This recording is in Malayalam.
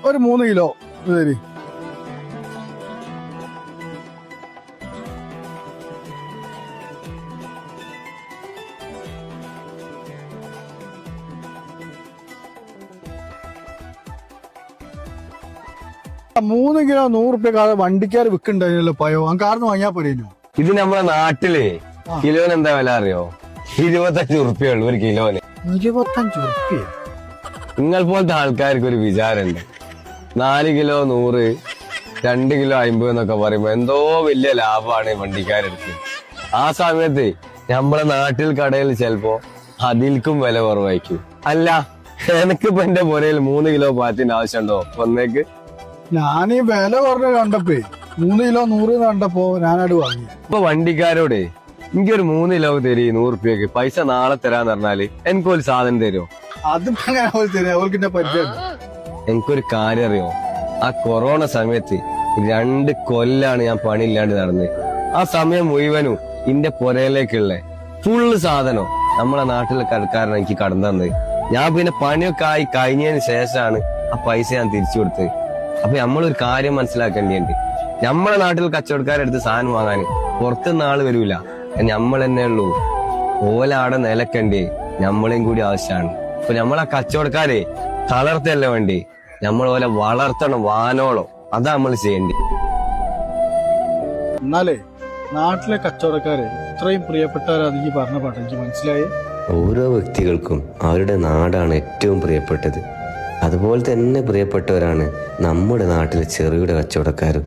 ഒരു 3 കിലോ തരി. $3 കിലോ 100 റുപ്യ വണ്ടിക്കാർ വിൽക്കണ്ടല്ലോ പയോ ആ കാർന്ന് വാങ്ങിയാ പോരേനോ? ഇത് നമ്മളെ നാട്ടില് കിലോന് എന്താ വില അറിയോ? 25 ഉറുപ്പ്യുള്ളൂ ഒരു കിലോന്. 25 റുപ്യ? നിങ്ങൾ പോലത്തെ ആൾക്കാർക്ക് ഒരു വിചാരമുണ്ട് 4 കിലോ 100, 2 കിലോ 50 എന്നൊക്കെ പറയുമ്പോ എന്തോ വലിയ ലാഭമാണ് വണ്ടിക്കാരെടുത്ത്. ആ സമയത്ത് നമ്മളെ നാട്ടിൽ കടയിൽ ചിലപ്പോ അതിൽക്കും വില കുറവായിരിക്കും. അല്ല, എനിക്കിപ്പോ എന്റെ പുരയിൽ 3 കിലോ പാറ്റിന്റെ ആവശ്യമുണ്ടോ ഒന്നേക്ക്? ഞാനീ വില കുറഞ്ഞ കണ്ടപ്പോ 3 കിലോ 100 കണ്ടപ്പോ ഞാനത് വാങ്ങി. ഇപ്പൊ വണ്ടിക്കാരോട് എനിക്കൊരു 3 കിലോ തരി 100 റുപ്യക്ക് പൈസ നാളെ തരാന്ന് പറഞ്ഞാല് എനിക്കൊരു സാധനം തരുമോ? അതിപ്പോ അങ്ങനെ അവർക്ക് പരിചയം. എനിക്കൊരു കാര്യം അറിയോ? ആ കൊറോണ സമയത്ത് 2 കൊല്ലാണ് ഞാൻ പണിയില്ലാണ്ട് നടന്നത്. ആ സമയം മുഴുവനും എന്റെ പുരയിലേക്കുള്ള ഫുള്ള് സാധനം നമ്മളെ നാട്ടിലെ കടക്കാരൻ എനിക്ക് കടന്നു തന്നത്. ഞാൻ പിന്നെ പണിയൊക്കെ ആയി കഴിഞ്ഞതിന് ശേഷമാണ് ആ പൈസ ഞാൻ തിരിച്ചു കൊടുത്തത്. അപ്പൊ നമ്മളൊരു കാര്യം മനസ്സിലാക്കേണ്ടിയുണ്ട്. നമ്മളെ നാട്ടിൽ കച്ചവടക്കാരെടുത്ത് സാധനം വാങ്ങാൻ പുറത്തുനിന്ന് ആള് വരൂല, നമ്മൾ തന്നെ ഉള്ളൂ. ഓലാടെ നിലക്കണ്ടേ നമ്മളെയും കൂടി ആവശ്യമാണ്. അപ്പൊ നമ്മളെ കച്ചവടക്കാരെ തളർത്തല്ല വേണ്ടി, നമ്മൾ പോലെ വളർത്തണം, വാനോളം. അതാ നമ്മൾ ചെയ്യേണ്ടി. എന്നാലേ നാട്ടിലെ കച്ചവടക്കാരെ ഇത്രയും പ്രിയപ്പെട്ടവരാണ് ഈ പറഞ്ഞ പാട്ട് എനിക്ക് മനസ്സിലായി. ഓരോ വ്യക്തികൾക്കും അവരുടെ നാടാണ് ഏറ്റവും പ്രിയപ്പെട്ടത്. അതുപോലെ തന്നെ പ്രിയപ്പെട്ടവരാണ് നമ്മുടെ നാട്ടിലെ ചെറുകിട കച്ചവടക്കാരും.